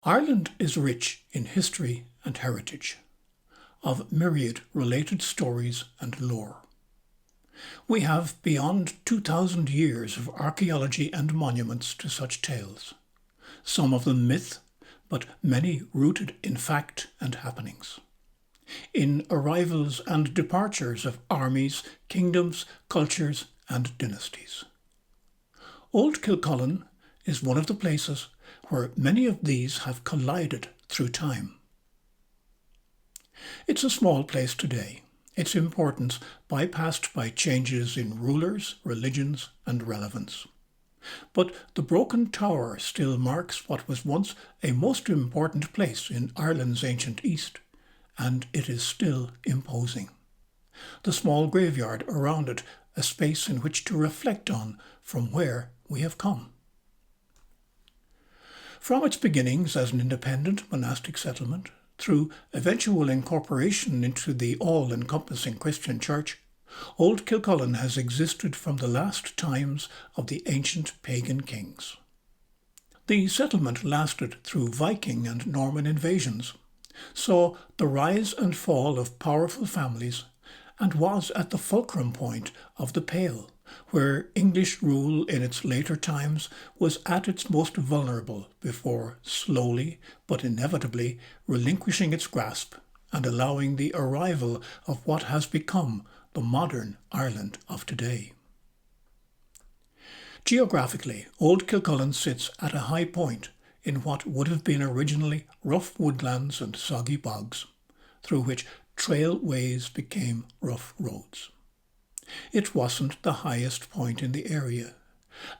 Ireland is rich in history and heritage, of myriad related stories and lore. We have beyond 2,000 years of archaeology and monuments to such tales, some of them myth, but many rooted in fact and happenings, in arrivals and departures of armies, kingdoms, cultures and dynasties. Old Kilcullen is one of the places where many of these have collided through time. It's a small place today, its importance bypassed by changes in rulers, religions and relevance. But the broken tower still marks what was once a most important place in Ireland's ancient East, and it is still imposing. The small graveyard around it, a space in which to reflect on from where we have come. From its beginnings as an independent monastic settlement, through eventual incorporation into the all-encompassing Christian Church, Old Kilcullen has existed from the last times of the ancient pagan kings. The settlement lasted through Viking and Norman invasions, saw the rise and fall of powerful families, and was at the fulcrum point of the Pale, where English rule in its later times was at its most vulnerable before slowly but inevitably relinquishing its grasp and allowing the arrival of what has become the modern Ireland of today. Geographically, Old Kilcullen sits at a high point in what would have been originally rough woodlands and soggy bogs, through which trailways became rough roads. It wasn't the highest point in the area.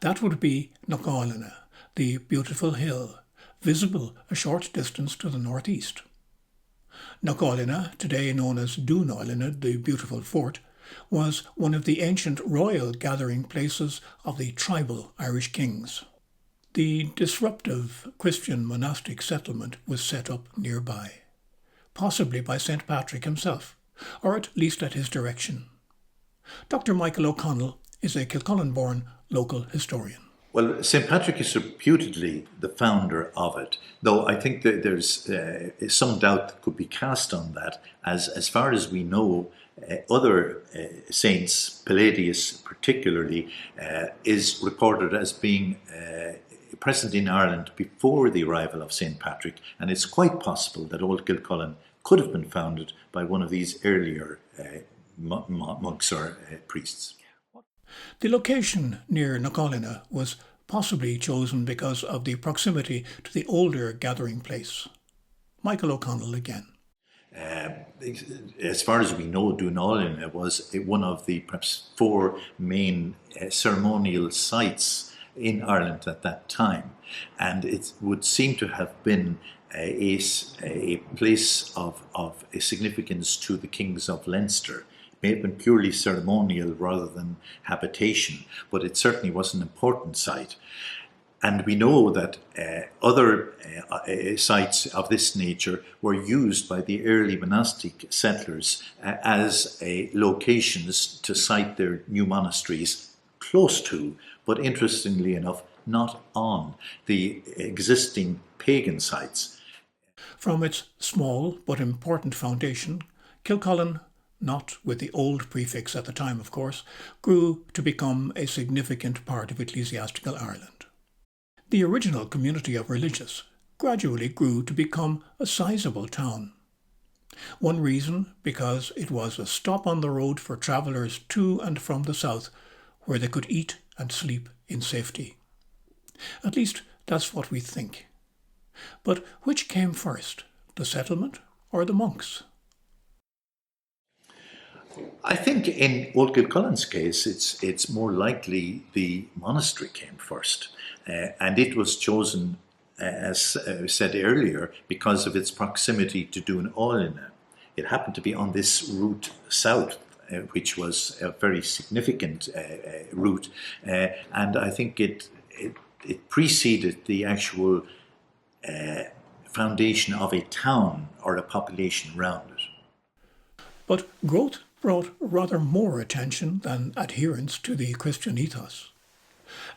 That would be Knockaulina, the beautiful hill, visible a short distance to the northeast. Knockaulina, today known as Dúnálainn, the beautiful fort, was one of the ancient royal gathering places of the tribal Irish kings. The disruptive Christian monastic settlement was set up nearby, possibly by St. Patrick himself, or at least at his direction. Dr. Michael O'Connell is a Kilcullen-born local historian. Well, St. Patrick is reputedly the founder of it, though I think that there's some doubt that could be cast on that, as far as we know, other saints, Palladius particularly, is recorded as being present in Ireland before the arrival of St. Patrick, and it's quite possible that Old Kilcullen could have been founded by one of these earlier monks or priests. The location near Knockaulina was possibly chosen because of the proximity to the older gathering place. Michael O'Connell again. As far as we know, Dúnálainn was one of the perhaps four main ceremonial sites in Ireland at that time, and it would seem to have been a place of a significance to the kings of Leinster. May have been purely ceremonial rather than habitation, but it certainly was an important site. And we know that other sites of this nature were used by the early monastic settlers as locations to site their new monasteries close to, but interestingly enough, not on the existing pagan sites. From its small but important foundation, Kilcullen, not with the old prefix at the time of course, grew to become a significant part of ecclesiastical Ireland. The original community of religious gradually grew to become a sizable town. One reason because it was a stop on the road for travellers to and from the south, where they could eat and sleep in safety. At least that's what we think. But which came first, the settlement or the monks? I think in Old Kilcullen's case, it's more likely the monastery came first, and it was chosen, as I said earlier, because of its proximity to Dúnálainn. It happened to be on this route south, which was a very significant route, and I think it preceded the actual foundation of a town or a population around it. But growth brought rather more attention than adherence to the Christian ethos.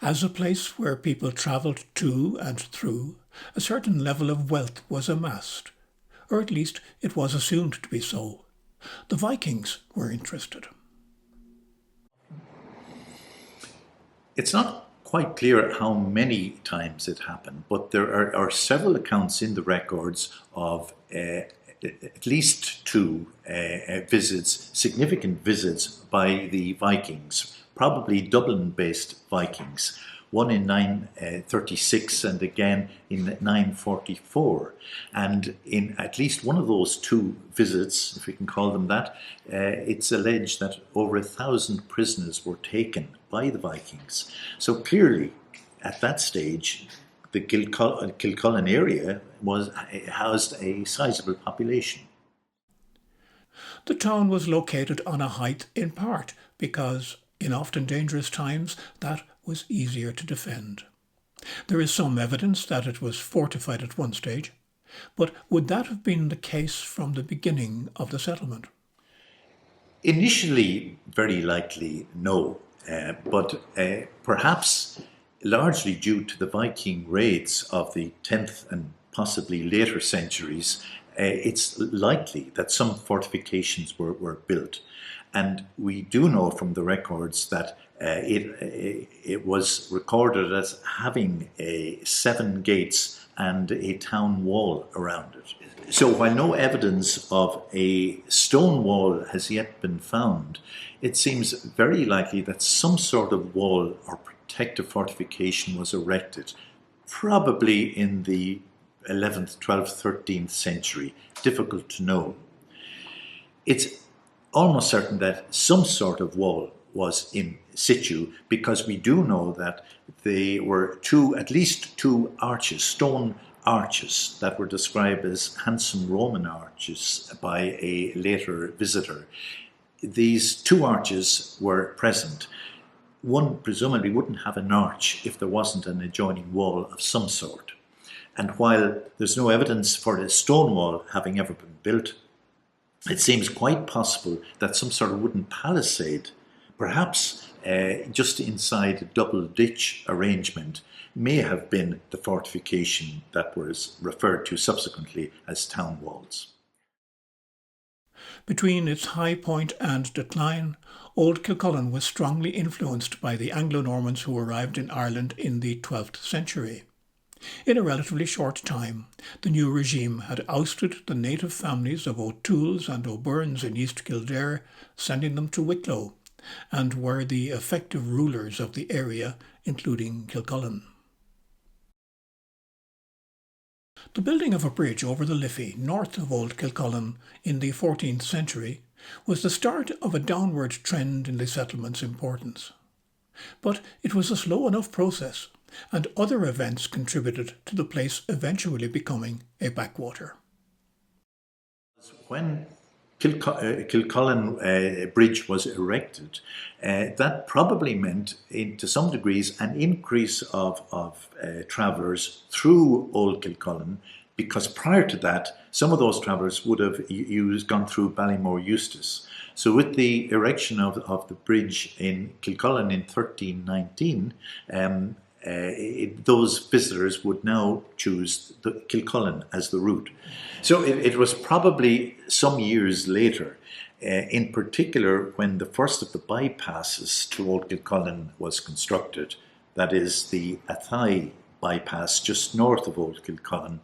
As a place where people travelled to and through, a certain level of wealth was amassed, or at least it was assumed to be so. The Vikings were interested. It's not quite clear how many times it happened, but there are several accounts in the records of at least two visits, significant visits by the Vikings, probably Dublin-based Vikings, one in 936 and again in 944. And in at least one of those two visits, if we can call them that, it's alleged that over 1,000 prisoners were taken by the Vikings. So clearly, at that stage, the Kilcullen area housed a sizable population. The town was located on a height in part because, in often dangerous times, that was easier to defend. There is some evidence that it was fortified at one stage, but would that have been the case from the beginning of the settlement? Initially, very likely no, but perhaps largely due to the Viking raids of the 10th and possibly later centuries, it's likely that some fortifications were built. And we do know from the records that it was recorded as having 7 gates and a town wall around it. So while no evidence of a stone wall has yet been found, it seems very likely that some sort of wall or protective fortification was erected, probably in the 11th, 12th, 13th century. Difficult to know. It's almost certain that some sort of wall was in situ, because we do know that there were at least two arches, stone arches, that were described as handsome Roman arches by a later visitor. These 2 arches were present. One presumably wouldn't have an arch if there wasn't an adjoining wall of some sort. And while there's no evidence for a stone wall having ever been built, it seems quite possible that some sort of wooden palisade, perhaps just inside a double ditch arrangement, may have been the fortification that was referred to subsequently as town walls. Between its high point and decline, Old Kilcullen was strongly influenced by the Anglo-Normans who arrived in Ireland in the 12th century. In a relatively short time, the new regime had ousted the native families of O'Toole's and O'Byrnes in East Kildare, sending them to Wicklow, and were the effective rulers of the area, including Kilcullen. The building of a bridge over the Liffey, north of Old Kilcullen, in the 14th century, was the start of a downward trend in the settlement's importance. But it was a slow enough process, and other events contributed to the place eventually becoming a backwater. When Kilcullen Bridge was erected, that probably meant, to some degrees, an increase of travellers through Old Kilcullen, because prior to that, some of those travellers would have gone through Ballymore Eustace. So with the erection of the bridge in Kilcullen in 1319, those visitors would now choose the Kilcullen as the route. So it was probably some years later, in particular when the first of the bypasses to Old Kilcullen was constructed, that is the Athy bypass just north of Old Kilcullen,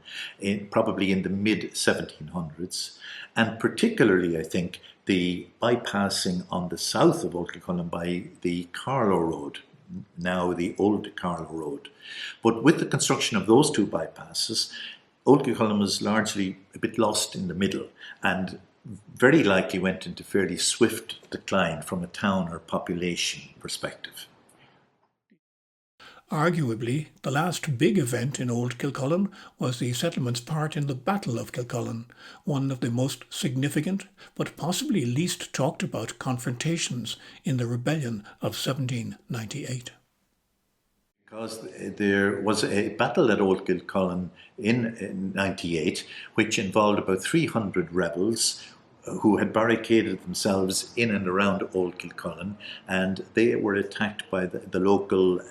probably in the mid-1700s, and particularly, I think, the bypassing on the south of Old Kilcullen by the Carlow Road, now the Old Carlow Road. But with the construction of those 2 bypasses, Old Kilcullen was largely a bit lost in the middle and very likely went into fairly swift decline from a town or population perspective. Arguably, the last big event in Old Kilcullen was the settlement's part in the Battle of Kilcullen, one of the most significant but possibly least talked about confrontations in the rebellion of 1798. Because there was a battle at Old Kilcullen in 98, which involved about 300 rebels, who had barricaded themselves in and around Old Kilcullen, and they were attacked by the local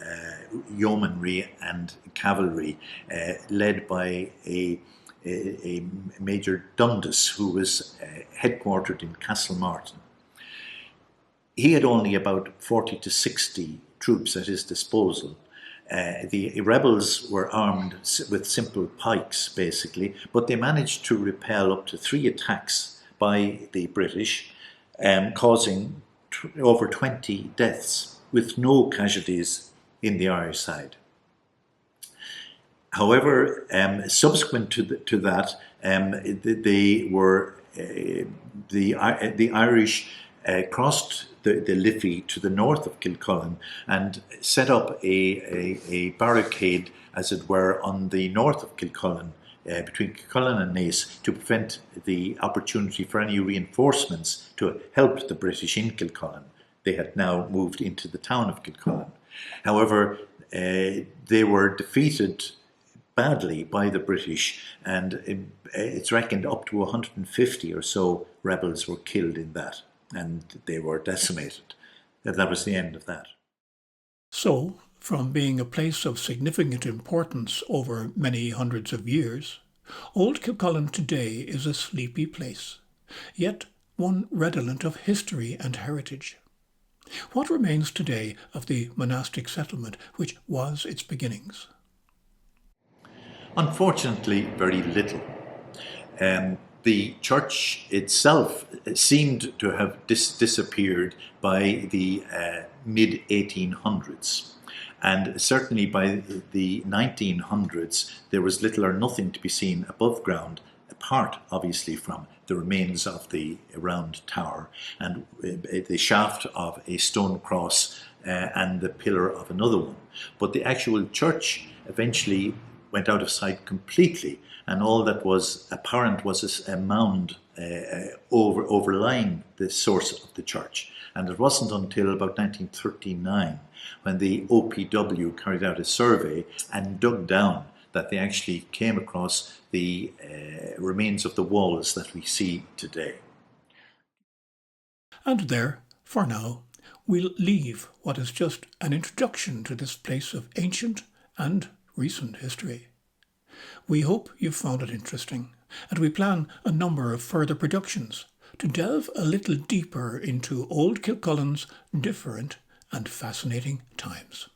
yeomanry and cavalry, led by a Major Dundas, who was headquartered in Castlemartin. He had only about 40 to 60 troops at his disposal. The rebels were armed with simple pikes, basically, but they managed to repel up to 3 attacks by the British, causing over 20 deaths, with no casualties in the Irish side. However, subsequent to that, the Irish crossed the Liffey to the north of Kilcullen and set up a barricade, as it were, on the north of Kilcullen, between Kilcullen and Naas, to prevent the opportunity for any reinforcements to help the British in Kilcullen. They had now moved into the town of Kilcullen. However, they were defeated badly by the British, and it's reckoned up to 150 or so rebels were killed in that, and they were decimated. That was the end of that. So, from being a place of significant importance over many hundreds of years, Old Kilcullen today is a sleepy place, yet one redolent of history and heritage. What remains today of the monastic settlement which was its beginnings? Unfortunately, very little. The church itself seemed to have disappeared by the mid-1800s. And certainly by the 1900s, there was little or nothing to be seen above ground, apart, obviously, from the remains of the round tower and the shaft of a stone cross and the pillar of another one. But the actual church eventually went out of sight completely, and all that was apparent was a mound overlying the source of the church. And it wasn't until about 1939 when the OPW carried out a survey and dug down that they actually came across the remains of the walls that we see today. And there, for now, we'll leave what is just an introduction to this place of ancient and recent history. We hope you've found it interesting, and we plan a number of further productions to delve a little deeper into Old Kilcullen's different and fascinating times.